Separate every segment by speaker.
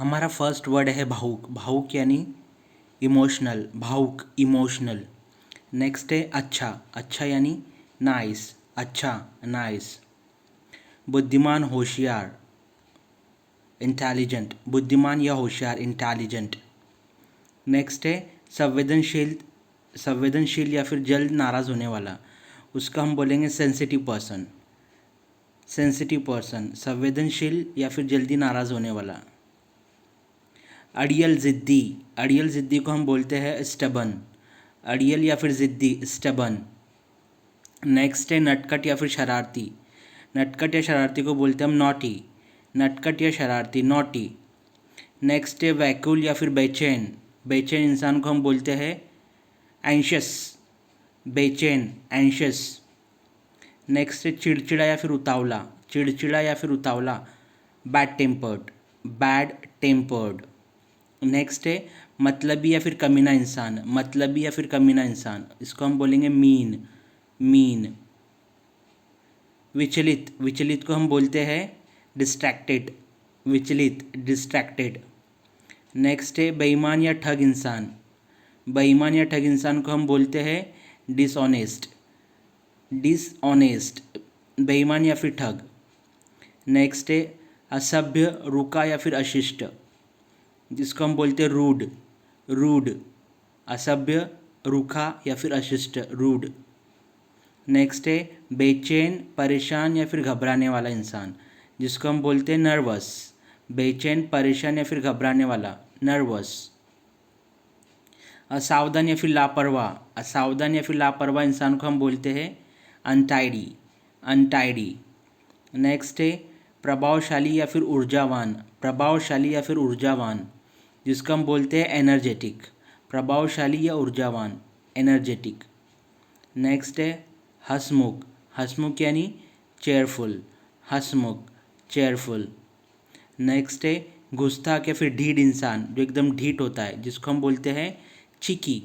Speaker 1: हमारा first word है भावुक। भावुक यानी इमोशनल, भावुक इमोशनल। नेक्स्ट है अच्छा। अच्छा यानी नाइस, अच्छा नाइस। बुद्धिमान होशियार, इंटेलिजेंट। बुद्धिमान या होशियार, इंटेलिजेंट। नेक्स्ट है संवेदनशील। संवेदनशील या फिर जल्द नाराज़ होने वाला, उसका हम बोलेंगे सेंसिटिव पर्सन। सेंसिटिव पर्सन, संवेदनशील या फिर जल्दी नाराज़ होने वाला। अड़ियल ज़िद्दी। अड़ियल ज़िद्दी को हम बोलते हैं स्टबन। अड़ियल या फिर ज़िद्दी, स्टबन। नेक्स्ट है नटखट या फिर शरारती। नटखट या शरारती को बोलते हैं हम नॉटी। नटखट या शरारती, नॉटी। नेक्स्ट है व्याकुल या फिर बेचैन। बेचैन इंसान को हम बोलते हैं एंशियस। बेचैन, एंशियस। नेक्स्ट है चिड़चिड़ा या फिर उतावला। चिड़चिड़ा या फिर उतावला, bad tempered. Bad tempered. Next है मतलबी या फिर कमीना इंसान। मतलबी या फिर कमीना इंसान, इसको हम बोलेंगे मीन। मीन। विचलित। विचलित को हम बोलते हैं डिस्ट्रैक्टेड। विचलित, डिस्ट्रैक्टेड। नेक्स्ट है बेईमान या ठग इंसान। बेईमान या ठग इंसान को हम बोलते हैं डिसऑनेस्ट। डिसऑनेस्ट, बेईमान या फिर ठग। नेक्स्ट है असभ्य, रूखा या फिर अशिष्ट, जिसको हम बोलते हैं रूड। रूड, असभ्य, रूखा या फिर अशिष्ट, रूड। नेक्स्ट है बेचैन, परेशान या फिर घबराने वाला इंसान, जिसको हम बोलते हैं नर्वस। बेचैन, परेशान या फिर घबराने वाला, नर्वस। असावधान या फिर लापरवाह। असावधान या फिर लापरवाह इंसान को हम बोलते हैं अनटाइडी। अनटाइडी। नेक्स्ट है प्रभावशाली या फिर ऊर्जावान। प्रभावशाली या फिर ऊर्जावान, जिसको हम बोलते हैं एनर्जेटिक। प्रभावशाली या ऊर्जावान, एनर्जेटिक। नेक्स्ट है हंसमुख। हंसमुख यानी चेयरफुल। हंसमुख, चेयरफुल। नेक्स्ट है गुस्ताख या फिर ढीठ इंसान, जो एकदम ढीठ होता है, जिसको हम बोलते हैं चिकी।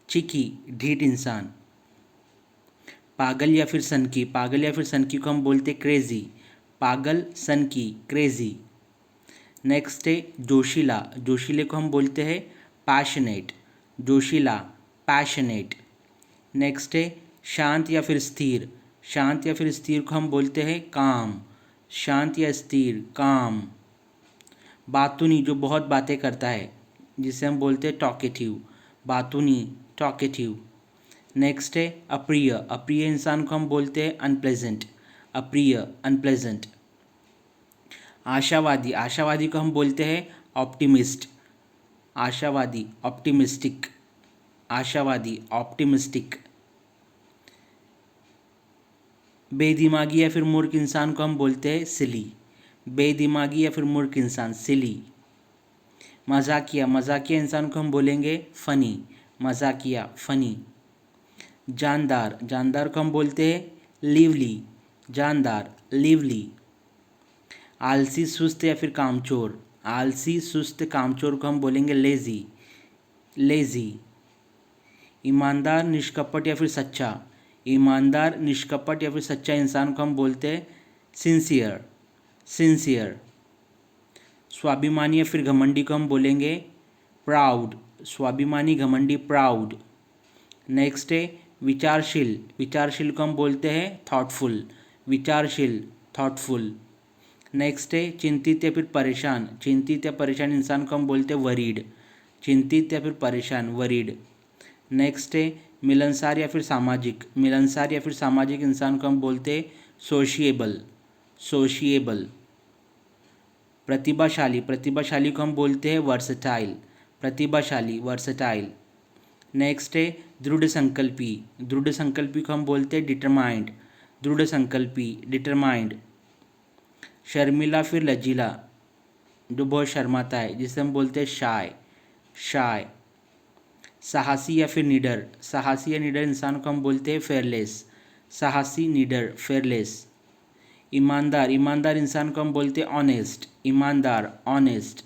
Speaker 1: चिकी, ढीठ इंसान। पागल या फिर सनकी। पागल या फिर सनकी को हम बोलते हैं क्रेजी। पागल, सनकी, क्रेजी। नेक्स्ट है जोशीला। जोशीले को हम बोलते हैं पैशनेट। जोशीला, पैशनेट। नेक्स्ट है शांत या फिर स्थिर। शांत या फिर स्थिर को हम बोलते हैं काम। शांत या स्थिर, काम। बातूनी, जो बहुत बातें करता है, जिसे हम बोलते हैं टॉकेटिव। बातूनी, टॉकेटिव। नेक्स्ट है अप्रिय। अप्रिय इंसान को हम बोलते हैं अनप्लेजेंट। अप्रिय, अनप्लेजेंट। आशावादी। आशावादी को हम बोलते हैं ऑप्टिमिस्ट। आशावादी, ऑप्टिमिस्टिक। आशावादी, ऑप्टिमिस्टिक। बेदिमागी या फिर मूर्ख इंसान को हम बोलते हैं सिली। बेदिमागी या फिर मूर्ख इंसान, सिली। मजाकिया। मजाकिया इंसान को हम बोलेंगे फ़नी। मजाकिया, फ़नी। जानदार। जानदार को हम बोलते हैं लिवली। जानदार, लिवली। आलसी, सुस्त या फिर कामचोर। आलसी, सुस्त, कामचोर को हम बोलेंगे लेज़ी। लेज़ी। ईमानदार, निष्कपट या फिर सच्चा। ईमानदार, निष्कपट या फिर सच्चा इंसान को हम बोलते हैं सिंसियर। सिंसियर। स्वाभिमानी या फिर घमंडी को हम बोलेंगे प्राउड। स्वाभिमानी, घमंडी, प्राउड। नेक्स्ट है विचारशील। विचारशील को हम बोलते हैं थॉटफुल। विचारशील, थॉटफुल। नेक्स्ट है चिंतित या फिर परेशान। चिंतित या परेशान इंसान को हम बोलते हैं वरीड। चिंतित या फिर परेशान, वरीड। नेक्स्ट है मिलनसार या फिर सामाजिक। मिलनसार या फिर सामाजिक इंसान को हम बोलते हैं सोशिएबल। सोशिएबल। प्रतिभाशाली। प्रतिभाशाली को हम बोलते हैं वर्सटाइल। प्रतिभाशाली, वर्सटाइल। नेक्स्ट है दृढ़ संकल्पी। दृढ़ संकल्पी को हम बोलते हैं डिटरमाइंड। दृढ़ संकल्पी, डिटरमाइंड। शर्मिला फिर लजीला, जो बहुत शर्माता है, जिसे हम बोलते हैं शाय। शाय। साहसी या फिर निडर। साहसी या निडर इंसान को हम बोलते हैं फेयरलेस। साहसी, निडर, फेयरलेस। ईमानदार। ईमानदार इंसान को हम बोलते हैं ऑनेस्ट। ईमानदार, ऑनेस्ट।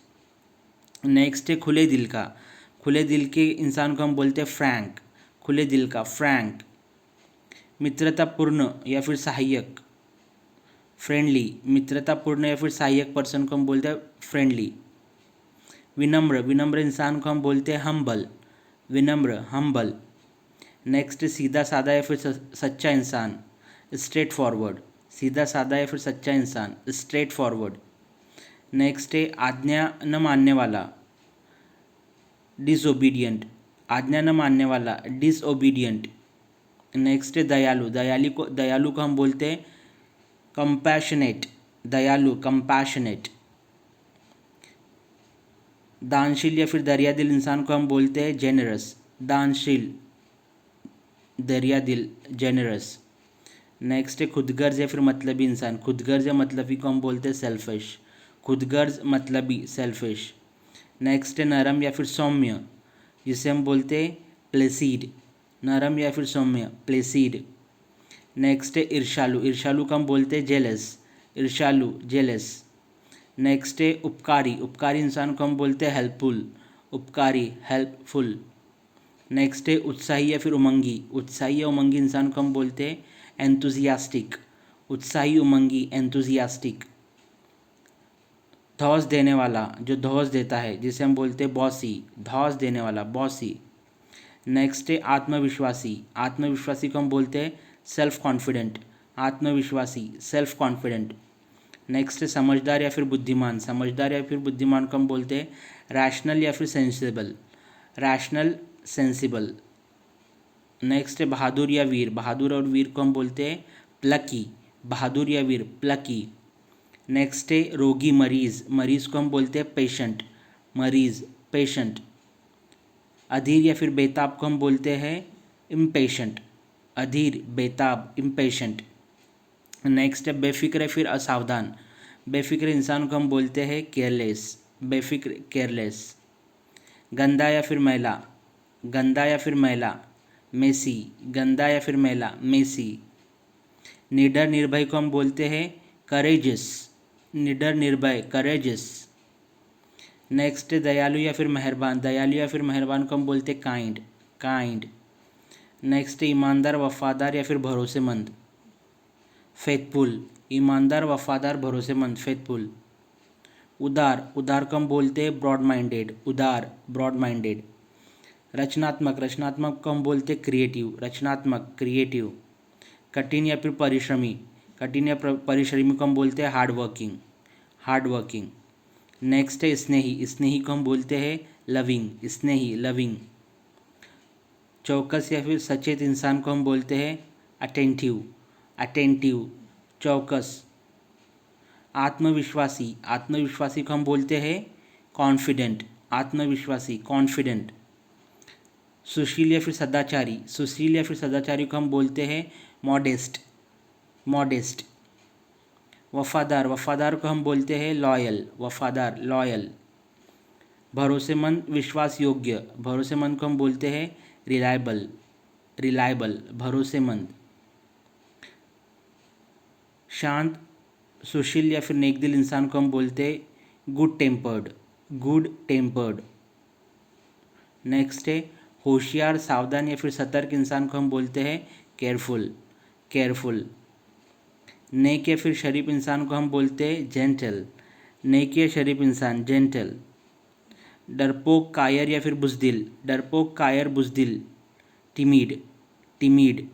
Speaker 1: नेक्स्ट है खुले दिल का। खुले दिल के इंसान को हम बोलते हैं फ्रैंक। खुले दिल का, फ्रैंक। मित्रतापूर्ण या फिर सहायक, फ्रेंडली। मित्रतापूर्ण या फिर सहायक पर्सन को हम बोलते हैं फ्रेंडली। विनम्र, विनम्र इंसान को हम बोलते हैं हम्बल, विनम्र, हम्बल। नेक्स्ट सीधा साधा या फिर सच्चा इंसान, स्ट्रेट फॉरवर्ड, सीधा साधा या फिर सच्चा इंसान, स्ट्रेट फॉरवर्ड। नेक्स्ट है आज्ञा न मानने वाला, डिसओबीडियंट, आज्ञा न मानने वाला, डिसओबीडियंट। नेक्स्ट है दयालु, दयालु को हम बोलते हैं कंपैशनेट, दयालु, कंपैशनेट। दानशील या फिर दरियादिल इंसान को हम बोलते हैं जेनरस, दानशील, दरियादिल, जेनरस। नेक्स्ट है खुदगर्ज या फिर मतलबी इंसान, खुदगर्ज या मतलबी को हम बोलते हैं सेल्फिश, खुदगर्ज, मतलबी, सेल्फिश। नेक्स्ट है नरम या फिर सौम्य, जिसे हम बोलते हैं प्लेसीड, नरम या फिर सौम्य, प्लेसीड। नेक्स्ट है ईर्ष्यालु, ईर्ष्यालु को हम बोलते हैं जेलस, ईर्ष्यालु, जेलस। नेक्स्ट है उपकारी, उपकारी इंसान को हम बोलते हैं हेल्पफुल, उपकारी, हेल्पफुल। नेक्स्ट है उत्साही या फिर उमंगी, उत्साही या उमंगी इंसान को हम बोलते हैं एंथुजियास्टिक, उत्साही, उमंगी, एंथुजियास्टिक। धौस देने वाला, जो धौस देता है, जिसे हम बोलते हैं बॉसी, धौस देने वाला, बॉसी। नेक्स्ट है आत्मविश्वासी, आत्मविश्वासी को हम बोलते हैं सेल्फ कॉन्फिडेंट, आत्मविश्वासी, सेल्फ कॉन्फिडेंट। नेक्स्ट है समझदार या फिर बुद्धिमान, समझदार या फिर बुद्धिमान को हम बोलते हैं रैशनल या फिर सेंसिबल, रैशनल, सेंसिबल। नेक्स्ट है बहादुर या वीर, बहादुर और वीर को हम बोलते हैं प्लकी, बहादुर या वीर, प्लकी। नेक्स्ट है रोगी, मरीज, मरीज को हम बोलते हैं पेशेंट, मरीज, पेशेंट। अधीर या फिर बेताब को हम बोलते हैं इम्पेशेंट, अधीर, बेताब, इम्पेशेंट। नेक्स्ट है बेफिक्र या फिर असावधान, बेफिक्र इंसान को हम बोलते हैं केयरलेस, बेफिक्र, केयरलेस। गंदा या फिर मैला, गंदा या फिर मैला, मेसी, गंदा या फिर मैला, मेसी। निडर, निर्भय को हम बोलते हैं करेजियस, निडर, निर्भय, करेजियस। नेक्स्ट दयालु या फिर मेहरबान, दयालु या फिर मेहरबान को हम बोलते हैं काइंड, काइंड। नेक्स्ट ईमानदार, वफादार या फिर भरोसेमंद, फेथफुल, ईमानदार, वफादार, भरोसेमंद, फेथफुल। उदार, उदार को हम बोलते हैं ब्रॉड माइंडेड, उदार, ब्रॉड माइंडेड। रचनात्मक, रचनात्मक को हम बोलते हैं क्रिएटिव, रचनात्मक, क्रिएटिव। कठिन या फिर परिश्रमी, कठिन या परिश्रमी को हम बोलते हैं hard working, hard working. Next है स्नेही, स्नेही को हम बोलते हैं लविंग, स्नेही, लविंग। चौकस या फिर सचेत इंसान को हम बोलते हैं अटेंटिव, अटेंटिव, चौकस। आत्मविश्वासी, आत्मविश्वासी को हम बोलते हैं कॉन्फिडेंट, आत्मविश्वासी, कॉन्फिडेंट। सुशील या फिर सदाचारी, सुशील या फिर सदाचारी को हम बोलते हैं मॉडेस्ट, मॉडेस्ट। वफादार, वफादार को हम बोलते हैं लॉयल, वफादार, लॉयल। भरोसेमंद, विश्वास योग्य, भरोसेमंद को हम बोलते हैं रिलायबल, रिलायबल, भरोसेमंद। शांत, सुशील या फिर नेकदिल इंसान को हम बोलते हैं good tempered, good tempered. Next है होशियार, सावधान या फिर सतर्क इंसान को हम बोलते हैं केयरफुल, केयरफुल। नेक या फिर शरीफ इंसान को हम बोलते हैं जेंटल, नेक या शरीफ इंसान, जेंटल। डरपोक, कायर या फिर बुजदिल, डरपोक, कायर, बुजदिल, टिमिड, टिमिड।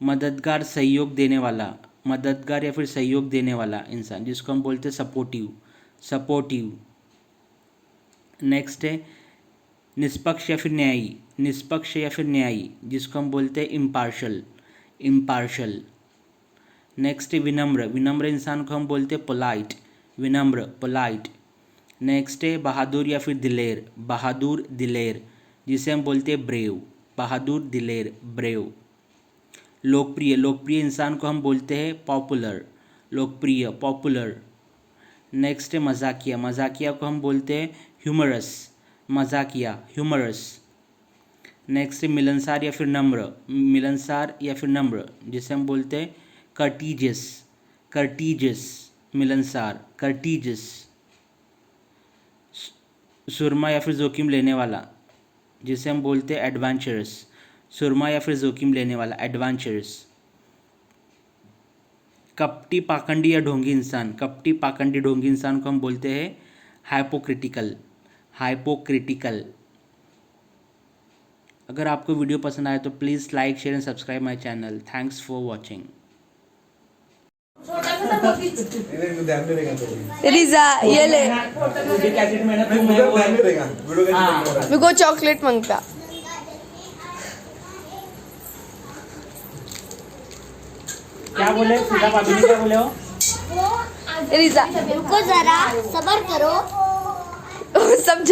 Speaker 1: मददगार, सहयोग देने वाला, मददगार या फिर सहयोग देने वाला इंसान, जिसको हम बोलते हैं सपोर्टिव, सपोर्टिव। नेक्स्ट है निष्पक्ष या फिर न्यायी, निष्पक्ष या फिर न्यायी, जिसको हम बोलते हैं इम्पार्शल, इम्पार्शल। नेक्स्ट है विनम्र, विनम्र इंसान को हम बोलते हैं पोलाइट, विनम्र, पोलाइट। नेक्स्ट है बहादुर या फिर दिलेर, बहादुर, दिलेर, जिसे हम बोलते हैं ब्रेव, बहादुर, दिलेर, ब्रेव। लोकप्रिय, लोकप्रिय इंसान को हम बोलते हैं पॉपुलर, लोकप्रिय, पॉपुलर। नेक्स्ट है मजाकिया, मजाकिया को हम बोलते हैं ह्यूमरस, मजाकिया, ह्यूमरस। नेक्स्ट है मिलनसार या फिर नम्र, मिलनसार या फिर नम्र, जिसे हम बोलते हैं कर्टीजियस, कर्टीजियस, मिलनसार, कर्टीजियस। सुरमा या फिर जोखिम लेने वाला, जिसे हम बोलते हैं एडवेंचरस, सुरमा या फिर जोखिम लेने वाला, एडवेंचरस। कपटी, पाखंडी या ढोंगी इंसान, कपटी, पाखंडी, ढोंगी इंसान को हम बोलते हैं हाइपोक्रिटिकल, हाइपोक्रिटिकल। अगर आपको वीडियो पसंद आए तो please like share and subscribe my channel. Thanks for watching.
Speaker 2: रिजा ये ले,
Speaker 1: हाँ।
Speaker 2: मेरे को चॉकलेट मांगता।
Speaker 1: क्या बोले सीधा भाभी ने, क्या बोले हो?
Speaker 2: रिजा
Speaker 3: रुको जरा, सबर करो।
Speaker 2: समझ